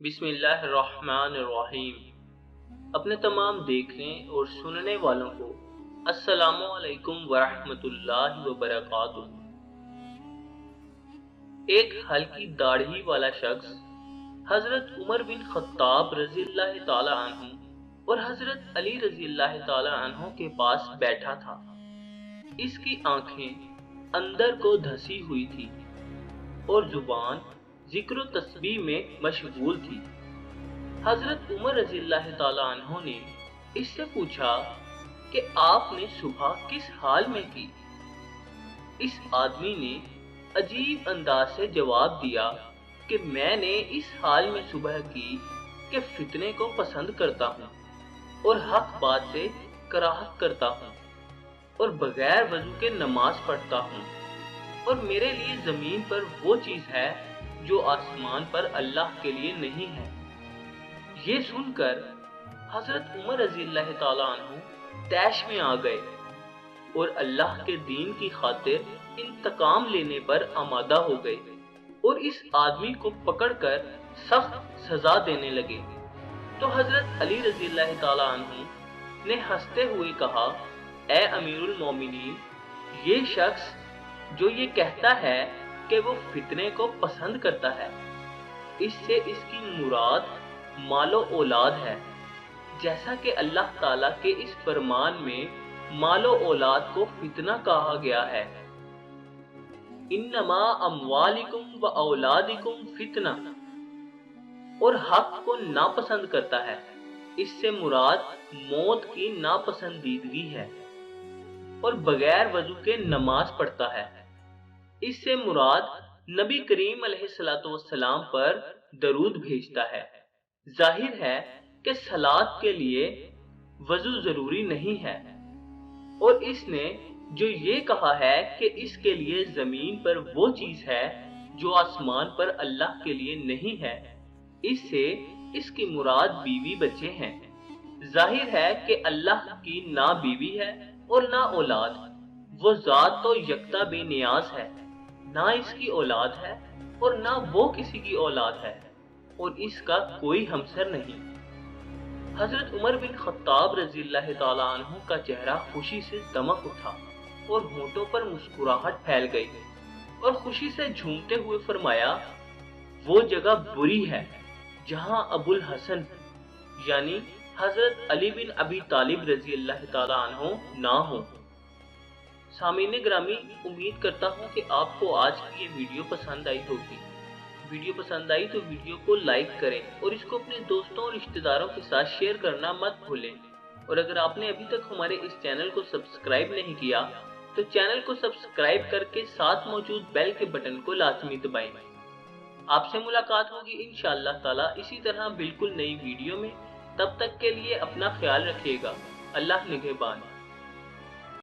बिस्मिल्लाहिर्रहमानिर्रहीम। अपने तमाम देखने और सुनने वालों को अस्सलामु अलैकुम वरहमतुल्लाहि वबरकातुहू। एक हल्की दाढ़ी वाला शख्स हजरत उमर बिन खत्ताब रज़ियल्लाहु ताला अन्हु और हजरत अली रज़ियल्लाहु ताला अन्हु के पास बैठा था। इसकी आंखें अंदर को धसी हुई थी और जुबान जिक्र तस्बीह में मशगूल थी। हजरत उमर रज़ियल्लाहु ताला अन्हु ने इससे पूछा कि आपने सुबह किस हाल में की? इस आदमी ने अजीब अंदाज से जवाब दिया कि मैंने इस हाल में सुबह की कि फितने को पसंद करता हूँ और हक बात से कराहत करता हूँ और बगैर वजू के नमाज पढ़ता हूँ, और मेरे लिए जमीन पर वो चीज है जो आसमान पर अल्लाह के लिए नहीं है। ये सुनकर हजरत उमर रज़ियल्लाहु ताला अन्हु तैश में आ गए और अल्लाह के दीन की खातिर इंतकाम लेने पर आमादा हो गए और इस आदमी को पकड़कर सख्त सजा देने लगे। तो हजरत अली रज़ियल्लाहु ताला अन्हु ने हंसते हुए कहा, ए अमीरुल मोमिनीन, ये शख्स जो ये कहता है कि वो फितने को पसंद करता है, इससे इसकी मुराद मालो औलाद है, जैसा कि अल्लाह ताला के इस फरमान में मालो औलाद को फितना कहा गया है। इन्नमा अम्वालिकुम व औलादिकुम फितना, और हक को नापसंद करता है, इससे मुराद मौत की नापसंदीदगी है, और बगैर वजू के नमाज पढ़ता है, इससे मुराद नबी करीम अलैहिस्सलाम पर दरूद भेजता है। जाहिर है कि सलात के लिए वजू जरूरी नहीं है, और इसने जो ये कहा है कि इसके लिए जमीन पर वो चीज है जो आसमान पर अल्लाह के लिए नहीं है, इससे इसकी मुराद बीवी बच्चे हैं। जाहिर है कि अल्लाह की ना बीवी है और ना औलाद, वो जात तो यकता बेनियाज है, ना इसकी औलाद है और ना वो किसी की औलाद है, और इसका कोई हमसर नहीं। हजरत उमर बिन खत्ताब रज़ियल्लाहु ताला अन्हु का चेहरा खुशी से दमक उठा और होंठों पर मुस्कुराहट फैल गई और खुशी से झूमते हुए फरमाया, वो जगह बुरी है जहां अबुल हसन यानी हजरत अली बिन अबी तालिब रज़ियल्लाहु ताला अन्हु ना हो। सामीन ग्रामी, उम्मीद करता हूँ कि आपको आज की ये वीडियो पसंद आई होगी। वीडियो पसंद आई तो वीडियो को लाइक करें और इसको अपने दोस्तों और रिश्तेदारों के साथ शेयर करना मत भूलें। और अगर आपने अभी तक हमारे इस चैनल को सब्सक्राइब नहीं किया तो चैनल को सब्सक्राइब करके साथ मौजूद बेल के बटन को लाजमी दबाएं। आपसे मुलाकात होगी इंशाअल्लाह ताला इसी तरह बिल्कुल नई वीडियो में। तब तक के लिए अपना ख्याल रखिएगा। अल्लाह निगहबान।